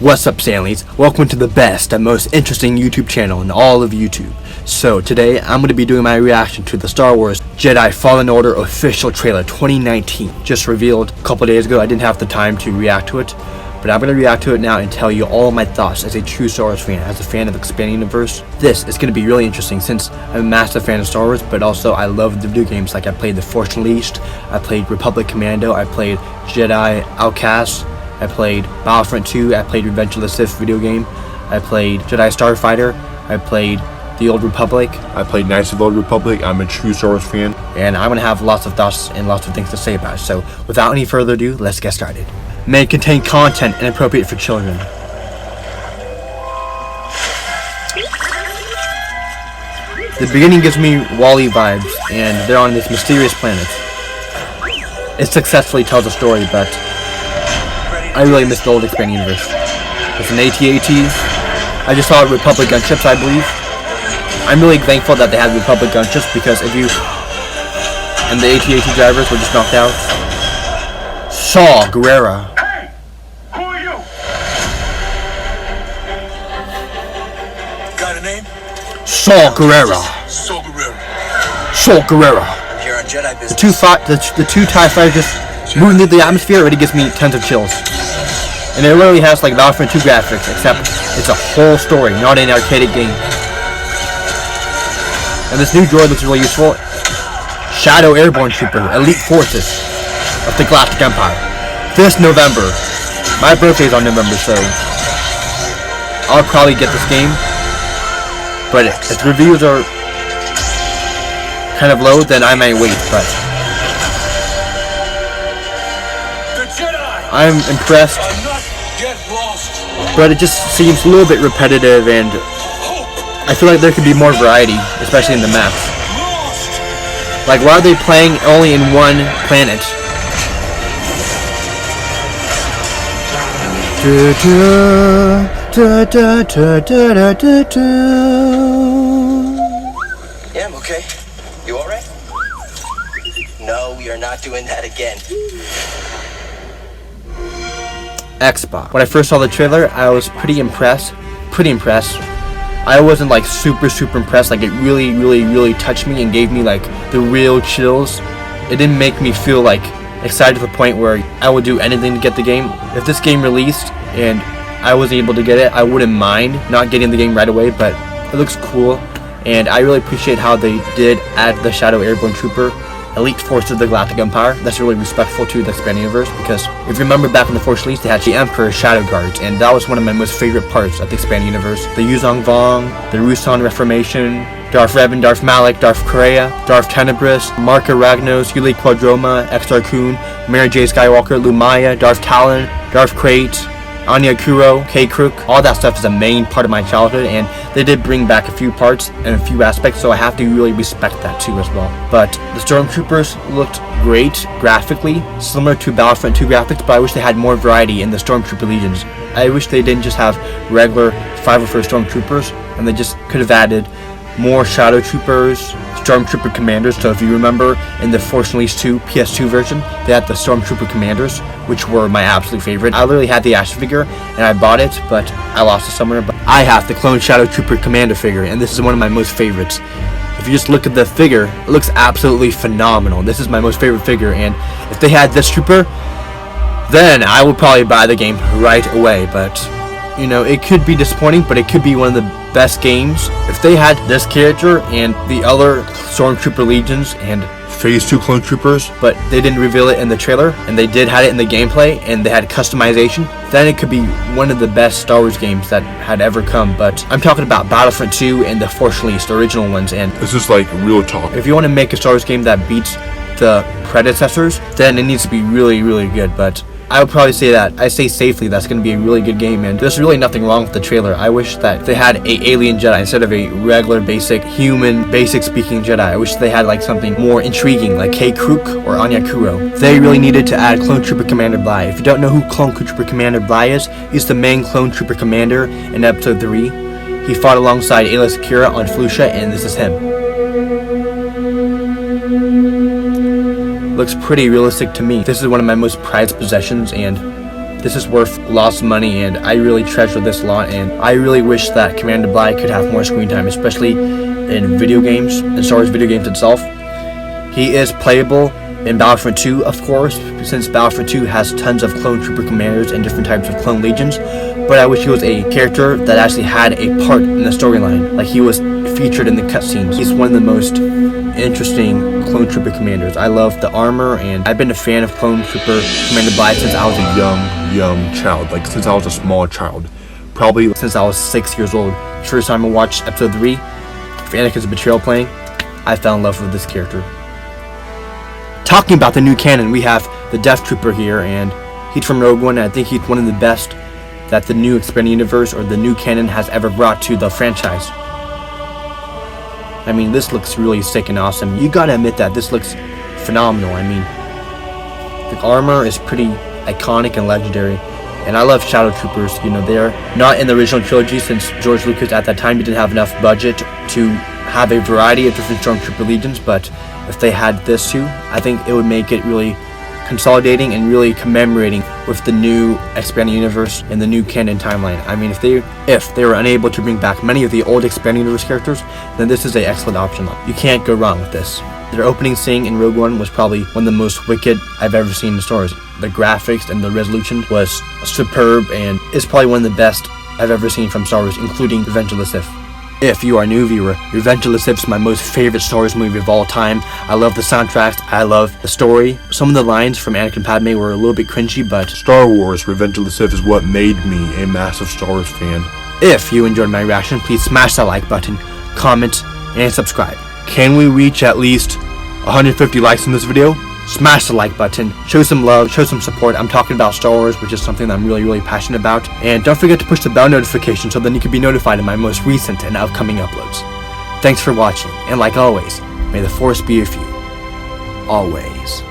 What's up, Stanleys? Welcome to the best and most interesting YouTube channel in all of YouTube. So today I'm going to be doing my reaction to the Star Wars Jedi Fallen Order official trailer 2019. Just revealed a couple days ago. I didn't have the time to react to it, but I'm going to react to it now and tell you all of my thoughts as a true Star Wars fan, as a fan of the expanding universe. This is going to be really interesting since I'm a massive fan of Star Wars, but also I love the video games. Like I played The Force Unleashed, I played Republic Commando, I played Jedi Outcast, I played Battlefront 2, I played Revenge of the Sith video game, I played Jedi Starfighter, I played The Old Republic, I played Knights of the Old Republic. I'm a true Star Wars fan. and I'm going to have lots of thoughts and lots of things to say about it. So without any further ado, let's get started. May contain content inappropriate for children. The beginning gives me WALL-E vibes, and they're on this mysterious planet. It successfully tells a story, but I really miss the old expanding universe. It's an AT-AT. I just saw Republic gunships, I believe. I'm really thankful that they had Republic gunships, because if you and the AT-AT drivers were just knocked out. Saw Gerrera. Hey! Who are you? Got a name? Saw Gerrera. Saw Gerrera. Saw Gerrera. I'm here on Jedi business. The two TIE fighters just moving through the atmosphere already gives me tons of chills. And it literally has like Battlefront 2 graphics, except it's a whole story, not an arcade game. And this new droid looks really useful. Shadow Airborne Trooper, Elite Forces of the Galactic Empire. This November. My birthday's on November, so I'll probably get this game. But if reviews are kind of low, then I might wait, but The Jedi I'm impressed. are not get lost. But it just seems a little bit repetitive, and I feel like there could be more variety, especially in the maps. Lost. Like, why are they playing only in one planet? Yeah, I'm okay. You alright? No, we are not doing that again. Xbox. When I first saw the trailer, I was pretty impressed. I wasn't like super impressed. Like, it really touched me and gave me like the real chills. It didn't make me feel like excited to the point where I would do anything to get the game. If this game released and I was able to get it, I wouldn't mind not getting the game right away, but it looks cool, and I really appreciate how they did add the Shadow Airborne Trooper, Elite Forces of the Galactic Empire. That's really respectful to the expanding universe, because if you remember back in the Force Unleashed, they had the Emperor's Shadow Guards, and that was one of my most favorite parts of the expanding universe. The Yuzong Vong, the Ruusan Reformation, Darth Revan, Darth Malak, Darth Kreia, Darth Tenebris, Marka Ragnos, Yuli Quadroma, Exar Kun, Mary J. Skywalker, Lumaya, Darth Talon, Darth Krayt, Anya Kuro, K-Krook. All that stuff is a main part of my childhood, and they did bring back a few parts and a few aspects, so I have to really respect that too as well. But the Stormtroopers looked great graphically, similar to Battlefront 2 graphics, but I wish they had more variety in the Stormtrooper legions. I wish they didn't just have regular 501st Stormtroopers, and they just could have added more Shadow Troopers, Stormtrooper Commanders. So if you remember in the Force Unleashed 2 PS2 version, they had the Stormtrooper Commanders, which were my absolute favorite. I literally had the action figure and I bought it, but I lost it somewhere. But I have the Clone Shadow Trooper Commander figure, and this is one of my most favorites. If you just look at the figure, it looks absolutely phenomenal. This is my most favorite figure, and if they had this trooper, then I would probably buy the game right away. But you know, it could be disappointing, but it could be one of the best games if they had this character and the other Stormtrooper legions and Phase 2 clone troopers. but they didn't reveal it in the trailer, and they did have it in the gameplay, and they had customization. Then it could be one of the best Star Wars games that had ever come. But I'm talking about Battlefront 2 and the Force Unleashed, the original ones. And This is like real talk. if you want to make a Star Wars game that beats the predecessors, then it needs to be really good. But I would probably say that, I say safely, that's going to be a really good game, and there's really nothing wrong with the trailer. I wish that they had a alien Jedi instead of a regular basic human basic speaking Jedi. I wish they had like something more intriguing like K-Krook or Anya Kuro. They really needed to add Clone Trooper Commander Bly. If you don't know who Clone Trooper Commander Bly is, he's the main Clone Trooper Commander in episode 3. He fought alongside Ayla Secura on Felucia, and this is him. Looks pretty realistic to me. This is one of my most prized possessions, and This is worth lots of money, and I really treasure this a lot, and I really wish that Commander Bly could have more screen time, especially in video games, in Star Wars video games itself. He is playable in Battlefront 2, of course, since Battlefront 2 has tons of clone trooper commanders and different types of clone legions, but I wish he was a character that actually had a part in the storyline, like he was featured in the cutscenes. He's one of the most interesting clone trooper commanders. I love the armor, and I've been a fan of clone trooper Commander Bly since I was a Young child, like since I was a small child. Probably since I was 6 years old. First time I watched episode 3 for Anakin's betrayal playing, I fell in love with this character. Talking about the new canon, we have the Death Trooper here, and he's from Rogue One, and I think he's one of the best that the new expanded universe or the new canon has ever brought to the franchise. I mean, this looks really sick and awesome. You gotta admit that this looks phenomenal. I mean, the armor is pretty iconic and legendary, and I love Shadow Troopers. You know, they're not in the original trilogy since George Lucas at that time didn't have enough budget to have a variety of different Stormtrooper legions, but if they had this too, I think it would make it really consolidating and really commemorating with the new expanded universe and the new canon timeline. I mean, if they were unable to bring back many of the old expanded universe characters, then this is an excellent option. You can't go wrong with this. Their opening scene in Rogue One was probably one of the most wicked I've ever seen in Star Wars. The graphics and the resolution was superb, and it's probably one of the best I've ever seen from Star Wars, including Revenge of the Sith. If you are a new viewer, Revenge of the Sith is my most favorite Star Wars movie of all time. I love the soundtracks, I love the story. Some of the lines from Anakin and Padme were a little bit cringy, but Star Wars Revenge of the Sith is what made me a massive Star Wars fan. if you enjoyed my reaction, please smash that like button, comment, and subscribe. Can we reach at least 150 likes in this video? Smash the like button, show some love, show some support. I'm talking about Star Wars, which is something that I'm really passionate about. And don't forget to push the bell notification so then you can be notified of my most recent and upcoming uploads. Thanks for watching, and like always, may the Force be with you. Always.